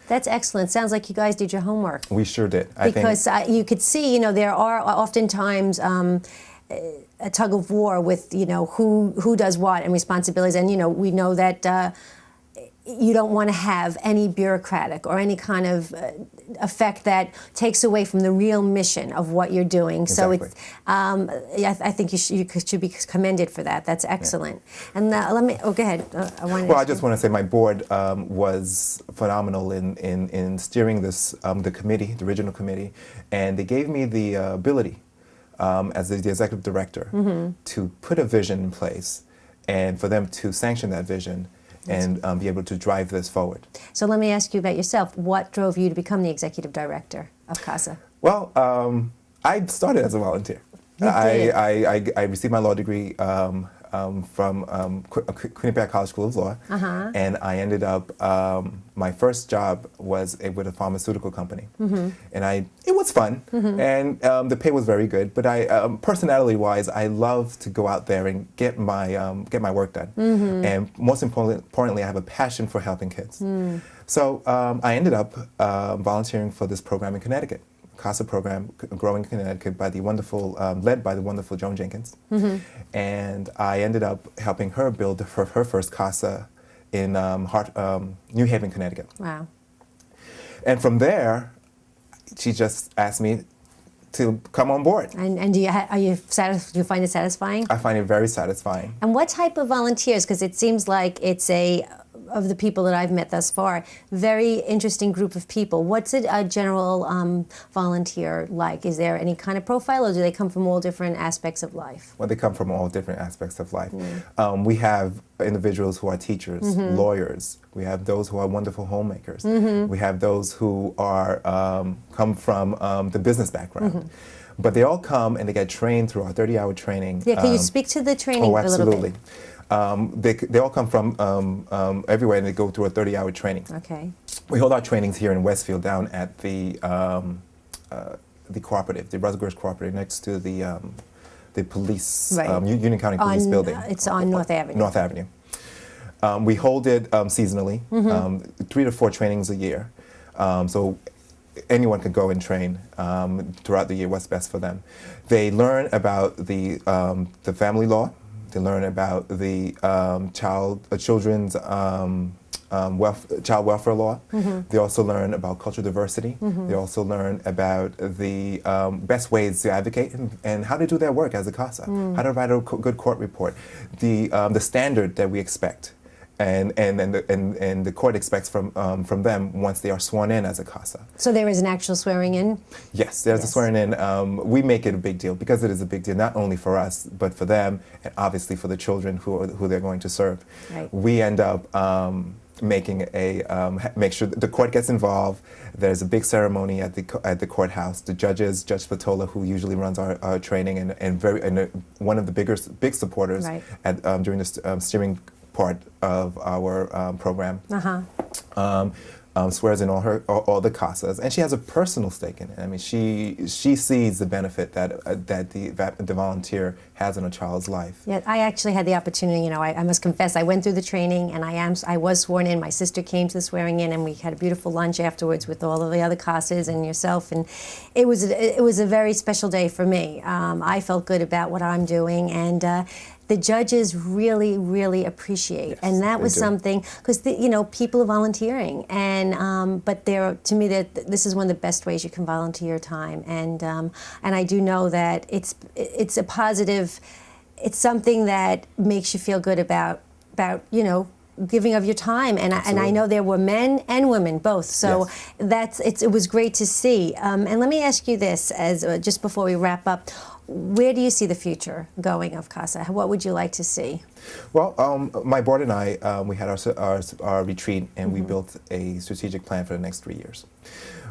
That's excellent. Sounds like you guys did your homework. We sure did. Because you could see, you know, there are oftentimes a tug of war with, you know, who does what and responsibilities. And, you know, we know that you don't want to have any bureaucratic or any kind of effect that takes away from the real mission of what you're doing. Exactly. So it's, I think you should be commended for that. That's excellent. Yeah. And let me, go ahead. I just want to say my board was phenomenal in steering this, the committee, the original committee, and they gave me the ability as the executive director to put a vision in place and for them to sanction that vision and be able to drive this forward. So let me ask you about yourself. What drove you to become the executive director of CASA? Well, I started as a volunteer. I received my law degree from Quinnipiac College School of Law, and I ended up, my first job was with a pharmaceutical company, and it was fun, and the pay was very good, but personality-wise, I love to go out there and get my work done, and most importantly, I have a passion for helping kids. So I ended up volunteering for this program in Connecticut. CASA program, growing in Connecticut, by the wonderful, led by the wonderful Joan Jenkins, and I ended up helping her build her first CASA in New Haven, Connecticut. Wow! And from there, she just asked me to come on board. And do you find it satisfying? I find it very satisfying. And what type of volunteers? Because it seems like it's of the people that I've met thus far, very interesting group of people. What's a general volunteer like? Is there any kind of profile, or do they come from all different aspects of life? Well, they come from all different aspects of life. We have individuals who are teachers, lawyers. We have those who are wonderful homemakers. We have those who are come from the business background. But they all come and they get trained through our 30-hour training. Yeah, can you speak to the training a little bit? They all come from everywhere, and they go through a 30-hour training. Okay. We hold our trainings here in Westfield down at the cooperative, the Rutgers Cooperative, next to the police, Union County Police building. It's on North Avenue. North Avenue. We hold it seasonally, 3 to 4 trainings a year. So anyone can go and train throughout the year, what's best for them. They learn about the family law. They learn about the children's child welfare law. They also learn about cultural diversity. They also learn about the best ways to advocate and how to do their work as a CASA, how to write a good court report, the standard that we expect, and the court expects from them once they are sworn in as a CASA. So there is an actual swearing in? Yes, there's a swearing in. We make it a big deal because it is a big deal not only for us but for them, and obviously for the children who they're going to serve. Right. We end up making make sure that the court gets involved. There's a big ceremony at the courthouse. The judges, Judge Spatola, who usually runs our training and one of the big supporters during the steering part of our program, swears in all the CASAs, and she has a personal stake in it. I mean, she sees the benefit that the volunteer has in a child's life. Yeah, I actually had the opportunity. You know, I must confess, I went through the training, and I was sworn in. My sister came to the swearing in, and we had a beautiful lunch afterwards with all of the other CASAs and yourself, and it was a very special day for me. I felt good about what I'm doing, and the judges really, really appreciate, yes, and that was something, because people are volunteering, and but to me that this is one of the best ways you can volunteer your time, and I do know that it's a positive, it's something that makes you feel good about giving of your time, and I know there were men and women both, so yes, it was great to see. And let me ask you this, as just before we wrap up. Where do you see the future going of CASA? What would you like to see? Well, my board and I, we had our retreat, and we built a strategic plan for the next 3 years.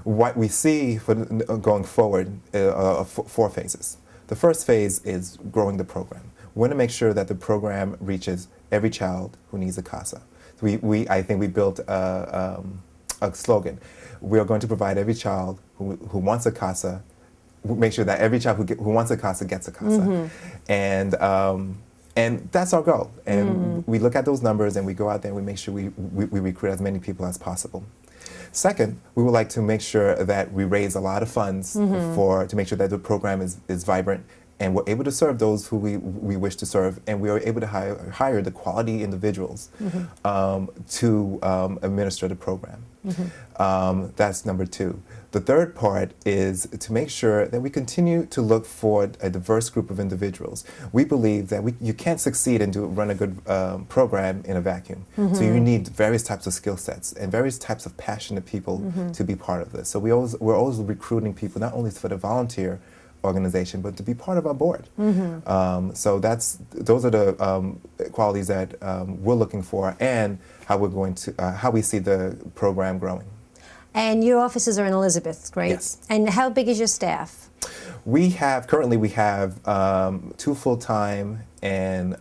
What we see for going forward are 4 phases. The first phase is growing the program. We want to make sure that the program reaches every child who needs a CASA. I think we built a slogan. We are going to provide every child who wants a CASA, make sure that every child who wants a CASA gets a CASA. And that's our goal. And we look at those numbers, and we go out there and we make sure we recruit as many people as possible. Second, we would like to make sure that we raise a lot of funds to make sure that the program is vibrant and we're able to serve those who we wish to serve, and we are able to hire the quality individuals to administer the program. That's number two. The third part is to make sure that we continue to look for a diverse group of individuals. We believe that you can't succeed and run a good program in a vacuum. So you need various types of skill sets and various types of passionate people to be part of this. So we're always recruiting people, not only for the volunteer organization, but to be part of our board. So those are the qualities that we're looking for, and how we're going to how we see the program growing. And your offices are in Elizabeth, right? Yes. And how big is your staff? Currently we have 2 full-time and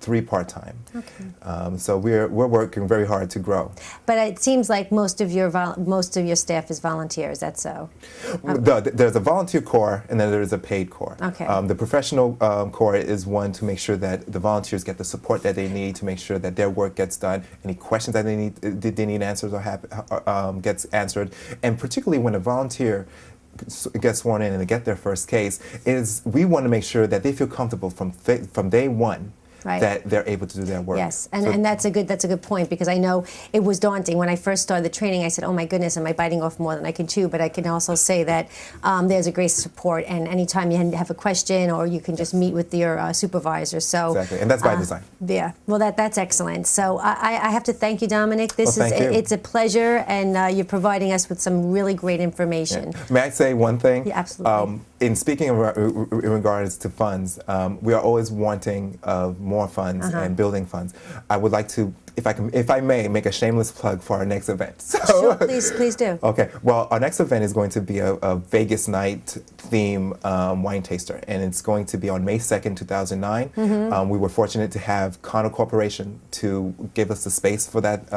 3 part-time. Okay. So we're working very hard to grow. But it seems like most of your staff is volunteer. Is that so? There's a volunteer core, and then there's a paid core. Okay. The professional core is one to make sure that the volunteers get the support that they need to make sure that their work gets done. Any questions that they need answers or gets answered, and particularly when a volunteer gets sworn in and they get their first case, we want to make sure that they feel comfortable from day one. Right. That they're able to do their work. Yes, and that's a good point, because I know it was daunting when I first started the training. I said, "Oh my goodness, am I biting off more than I can chew?" But I can also say that there's a great support, and anytime you have a question, or you can just meet with your supervisor. So exactly, and that's by design. Yeah, well, that's excellent. So I have to thank you, Dominic. It's a pleasure, and you're providing us with some really great information. Yeah. May I say one thing? Yeah, absolutely. In speaking in regards to funds, we are always wanting more funds and building funds. I would like to, if I may, make a shameless plug for our next event. So, sure, please do. Okay, well, our next event is going to be a Vegas night theme wine taster, and it's going to be on May 2nd, 2009. We were fortunate to have Connell Corporation to give us the space for that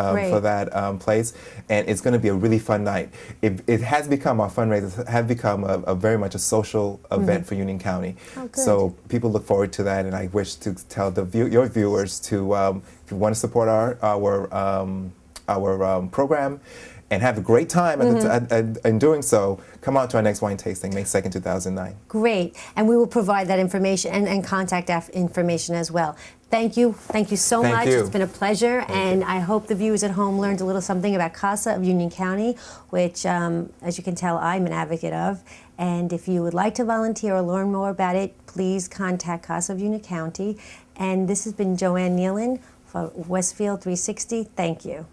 place, and it's going to be a really fun night. It has become, our fundraisers have become a very much a social event for Union County. Oh, good. So people look forward to that, and I wish to tell your viewers to, if you want to support our program and have a great time in doing so, come out to our next wine tasting, May 2nd, 2009. Great, and we will provide that information and contact information as well. Thank you so much. It's been a pleasure, and I hope the viewers at home learned a little something about CASA of Union County, which, as you can tell, I'm an advocate of. And if you would like to volunteer or learn more about it, please contact CASA of Union County. And this has been Joanne Nealon for Westfield 360. Thank you.